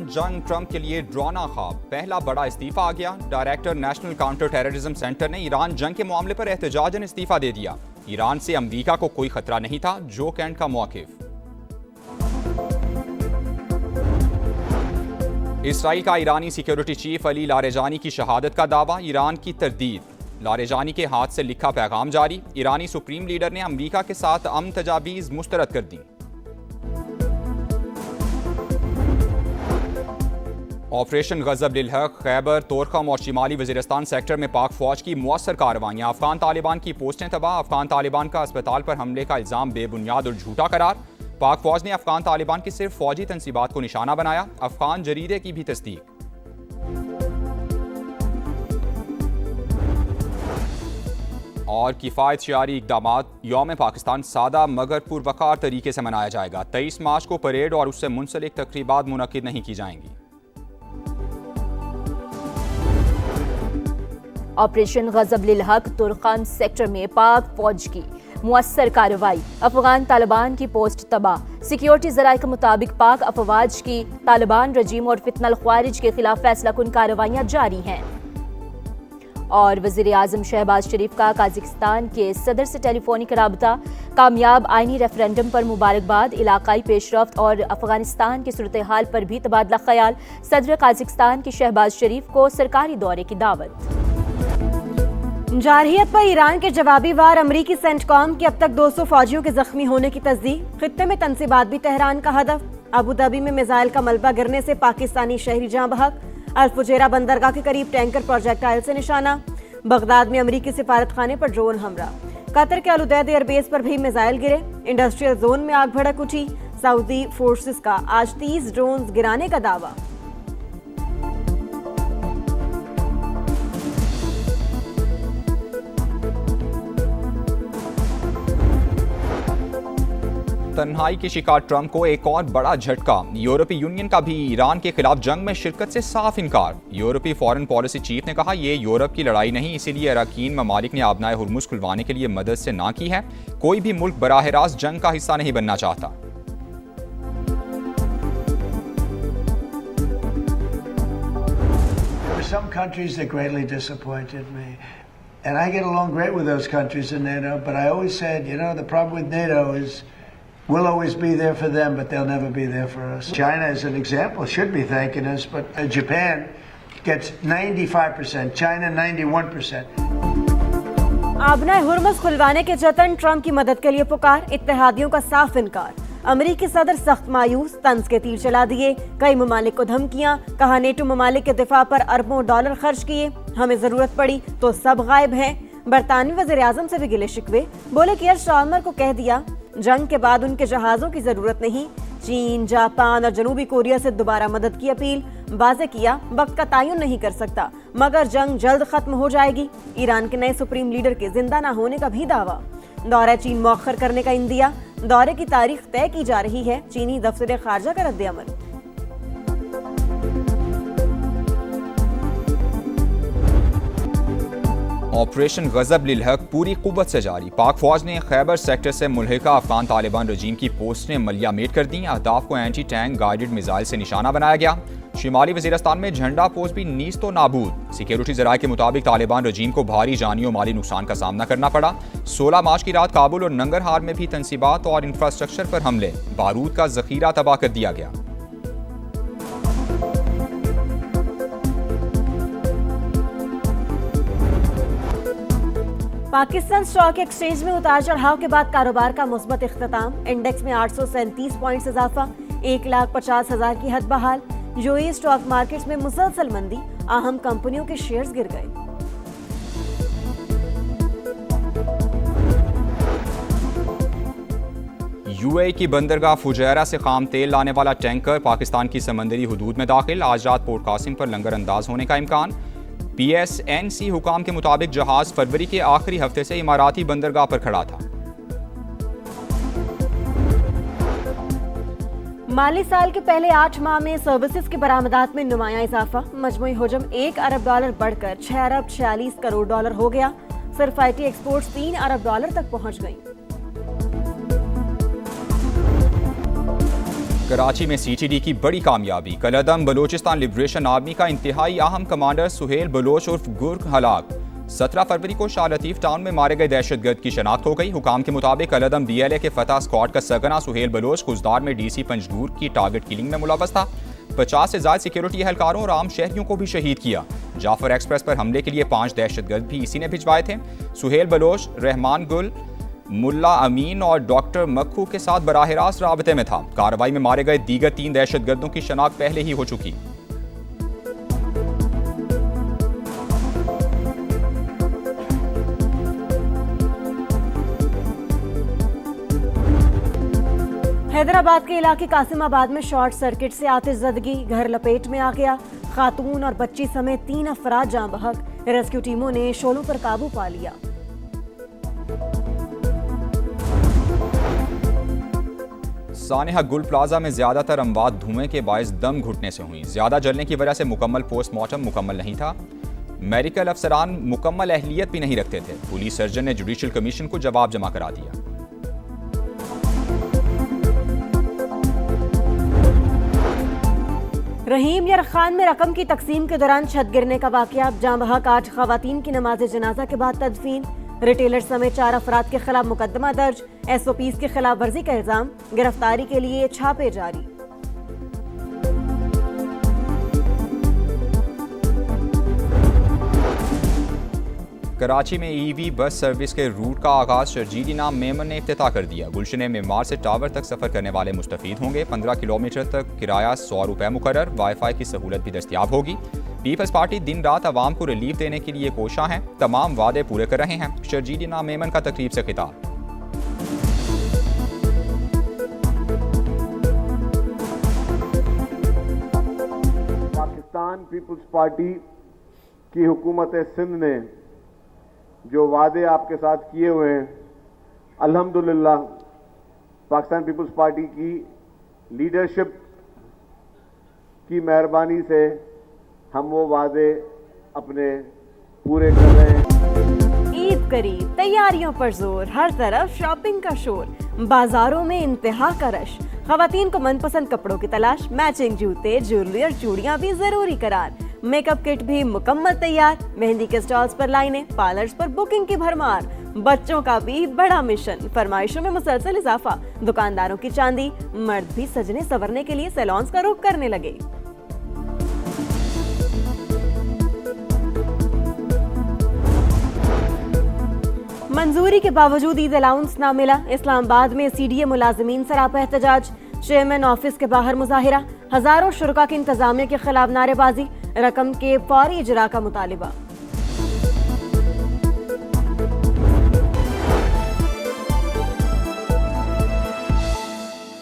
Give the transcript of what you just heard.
Iran जंग Trump के लिए ड्राना ख्वाब, पहला बड़ा इस्तीफा आ गया। Director national counter terrorism centre ने ईरान जंग के मामले पर एहतजाजन इस्तीफा दे दिया। ईरान से अमरीका को कोई खतरा नहीं था, जो कैंट का मौकिफ। इसराइल का ईरानी सिक्योरिटी चीफ अली लारेजानी की शहादत का दावा, ईरान की तरदीद। लारेजानी के हाथ से लिखा पैगाम जारी, ईरानी सुप्रीम लीडर ने अमरीका के साथ अमन तजावीज़ मुस्तरद कर दी। ऑपरेशन गजब लिल हक, खैबर, तोरखम और शिमाली वजीरिस्तान सेक्टर में पाक फौज की मुअस्सर कार्रवाइयाँ। अफगान तालिबान की पोस्टें तबाह, अफगान तालिबान का अस्पताल पर हमले का इल्ज़ाम बेबुनियाद और झूठा करार। पाक फौज ने अफगान तालिबान की सिर्फ फौजी तंसीबात को निशाना बनाया, अफगान जरीदे की भी तस्दीक। और किफ़ायत शियारी इक़दामात, यौम पाकिस्तान सादा मगर पुरवकार तरीके से मनाया जाएगा। 23 मार्च को परेड और उससे मुंसलिक तकरीबात मुनक्किद नहीं की जाएंगी। ऑपरेशन गजब लिल हक, तुर्कान सेक्टर में पाक फौज की मुअस्सर कार्रवाई, अफगान तालिबान की पोस्ट तबाह। सिक्योरिटी जराये के मुताबिक पाक अफवाज की तालिबान रजीम और फितनल ख्वारिज के खिलाफ फैसला कुन कार्रवाइयाँ जारी हैं। और वज़ीर आज़म शहबाज शरीफ का काज़ाकिस्तान के सदर से टेलीफोनिक राबता, कामयाब आइनी रेफरेंडम पर मुबारकबाद, इलाकाई पेशरफ्त और अफगानिस्तान की सूरत हाल पर भी तबादला ख्याल। सदर काज़ाकिस्तान की शहबाज शरीफ को सरकारी दौरे की दावत। जारहियत पर ईरान के जवाबी वार, अमरीकी सेंटकॉम की अब तक 200 फौजियों के जख्मी होने की तस्दीक। खित्ते में तंसीबात भी तेहरान का हदफ। अबू धाबी में मिसाइल का मलबा गिरने से पाकिस्तानी शहरी जाँ बहक। अल-फुजैरा बंदरगाह के करीब टैंकर प्रोजेक्टाइल से निशाना। बगदाद में अमरीकी सिफारत खाने पर ड्रोन हमला। कतर के अल-उदैद एयरबेस पर भी मिसाइल गिरे। इंडस्ट्रियल जोन में आग भड़क उठी। सऊदी फोर्सेस का आज 30 ड्रोन गिराने का दावा। तन्हाई के शिकार ट्रंप को एक और बड़ा झटका, यूरोपीय यूनियन का भी ईरान के खिलाफ जंग में शिरकत से साफ इनकार। यूरोपीय फॉरेन पॉलिसी चीफ ने कहा, ये यूरोप की लड़ाई नहीं, इसीलिए अरकान ममालिक ने आबनाए हुर्मुज़ खुलवाने के लिए मदद से ना की है। कोई भी मुल्क बराह रास्त जंग का हिस्सा नहीं बनना चाहता। Some countries that greatly disappointed me, and I get along great with those countries in NATO. But I always said, the problem with NATO is we'll always be there for them, but they'll never be there for us. China, as an example, should be thanking us, but Japan gets 95%, China 91%. आबनाए Hormuz खुलवाने के जतन, Trump की मदद के लिए पुकार, इत्तेहादियों का साफ इनकार। अमरीकी सदर सख्त मायूस, तंज के तीर चला दिए। कई ममालिक को धमकियां, कहा नेटो ममालिक के दिफा पर अरबों डॉलर खर्च किए, हमें जरूरत पड़ी तो सब गायब हैं। बरतानवी वज़ीर आज़म से भी गिले शिकवे, बोले कि स्टार्मर को कह दिया जंग के बाद उनके जहाजों की जरूरत नहीं। चीन, जापान और जनूबी कोरिया से दोबारा मदद की अपील। वाज़े किया वक्त का तयन नहीं कर सकता, मगर जंग जल्द खत्म हो जाएगी। ईरान के नए सुप्रीम लीडर के जिंदा न होने का भी दावा। दौरा चीन मौखर करने का इंदिया, दौरे की तारीख तय की जा रही है। चीनी दफ्तर खारजा का रद्द-ए-अमल। ऑपरेशन गजब लिल हक पूरी कुव्वत से जारी। पाक फौज ने खैबर सेक्टर से मुल्हिका अफगान तालिबान रजीम की पोस्टें मलियामेट कर दी। अहदाफ को एंटी टैंक गाइडेड मिसाइल से निशाना बनाया गया। शिमाली वजीरिस्तान में झंडा पोस्ट भी नीस्तो नाबूद। सिक्योरिटी जराये के मुताबिक तालिबान रजीम को भारी जानी और माली नुकसान का सामना करना पड़ा। 16 मार्च की रात काबुल और नंगरहार में भी तंसीबात और इंफ्रास्ट्रक्चर पर हमले, बारूद का जखीरा तबाह कर दिया गया। पाकिस्तान स्टॉक एक्सचेंज में उतार चढ़ाव के बाद कारोबार का मुस्बत इख्तिताम। इंडेक्स में 837 पॉइंट्स इजाफा, 1,50,000 की हद बहाल। यूएई स्टॉक मार्केट्स में मुसलसल मंदी, अहम कंपनियों के शेयर्स गिर गए। यूएई की बंदरगाह फुजैरा से खाम तेल लाने वाला टैंकर पाकिस्तान की समंदरी हुदूद में दाखिल। आज रात पोर्ट कासिम पर लंगर अंदाज होने का इम्कान। PSNC हुकाम के मुताबिक जहाज फरवरी के आखिरी हफ्ते से इमाराती बंदरगाह पर खड़ा था। माली साल के पहले 8 माह में सर्विसेज की बरामदात में नुमाया इजाफा। मजमूई हुजम $1 अरब बढ़कर $6 अरब 46 करोड़ हो गया। सिर्फ IT एक्सपोर्ट्स $3 अरब तक पहुंच गई। कराची में सीटीडी की बड़ी कामयाबी। कलअदम बलोचिस्तान लिबरेशन आर्मी का इंतहाई अहम कमांडर सुहेल बलोच उर्फ गुर्ग हलाक। 17 फरवरी को शाह लतीफ टाउन में मारे गए दहशतगर्द की शनाख्त हो गई। हुकाम के मुताबिक कलअदम BLA के फतह स्क्वाड का सरगना सुहेल बलोच खुजदार में DC पंजगूर की टारगेट किलिंग में मुलव्वस था। 50 से ज्यादा सिक्योरिटी एहलकारों और आम शहरियों को भी शहीद किया। जाफर एक्सप्रेस पर हमले के लिए 5 दहशतगर्द भी इसी ने भिजवाए थे। सुहेल बलोच रहमान गुल, मुल्ला अमीन और डॉक्टर मक्खू के साथ बराह रास्त राबते में था। कार्रवाई में मारे गए दीगर 3 दहशतगर्दों की शनाख्त पहले ही हो चुकी। हैदराबाद के इलाके कासिमाबाद में शॉर्ट सर्किट से आतिशज़दगी, घर लपेट में आ गया। खातून और बच्ची समेत 3 अफराद जाँ बहक। रेस्क्यू टीमों ने शोलों पर काबू पा लिया। सानेहा गुल प्लाजा में ज्यादातर अमवात धुएं के बायस दम घुटने से हुई। ज्यादा जलने की वजह से मुकम्मल पोस्टमार्टम मुकम्मल नहीं था। मेडिकल अफसरान मुकम्मल अहलियत भी नहीं रखते थे। पुलिस सर्जन ने जुडिशल कमीशन को जवाब जमा करा दिया। रहीम यार खान में रकम की तकसीम के दौरान छत गिरने का वाकया। जाँ बहक 8 खवातीन की नमाज जनाजा के बाद तदफीन। रिटेलर समेत 4 अफराद के खिलाफ मुकदमा दर्ज। SOPs की खिलाफ वर्जी का इल्जाम। गिरफ्तारी के लिए छापे जारी। कराची में EV बस सर्विस के रूट का आगाज शर्जील इनाम मेमन ने इफ्तिताह कर दिया। गुलशन मेमार से टावर तक सफर करने वाले मुस्तफीद होंगे। 15 किलोमीटर तक किराया 100 रुपये मुकर्रर। वाईफाई की सहूलत भी दस्तियाब होगी। पीपल्स पार्टी दिन रात आवाम को रिलीफ देने के लिए कोशा है। तमाम वादे पूरे कर रहे हैं। शर्जील इनाम मेमन का तकरीब से खिताब। पाकिस्तान पीपल्स पार्टी की हुकूमत सिंध ने जो वादे आपके साथ किए हुए हैं, अल्हम्दुलिल्लाह पाकिस्तान पीपल्स पार्टी की लीडरशिप की मेहरबानी से हम वो वादे अपने पूरे कर रहे हैं। ईद करीब, तैयारियों पर जोर, हर तरफ शॉपिंग का शोर। बाजारों में इंतहा का रश। खवातीन को मनपसंद कपड़ों की तलाश। मैचिंग जूते, ज्वेलरी और चूड़ियां भी जरूरी करार। मेकअप किट भी मुकम्मल तैयार। मेहंदी के स्टॉल्स पर लाइनें, पार्लर्स पर बुकिंग की भरमार। बच्चों का भी बड़ा मिशन, फरमाइशों में मुसलसल इजाफा। दुकानदारों की चांदी, मर्द भी सजने संवरने के लिए सैलून्स का रुख करने लगे। मंजूरी के बावजूद ईद अलाउंस ना मिला। इस्लामाबाद में CDA मुलाजमीन सरापा एहतजाज। चेयरमैन ऑफिस के बाहर मुजाहिरा। हजारों शुरका की इंतजामिया के खिलाफ नारेबाजी। रकम के फौरी इजरा का मुतालिबा।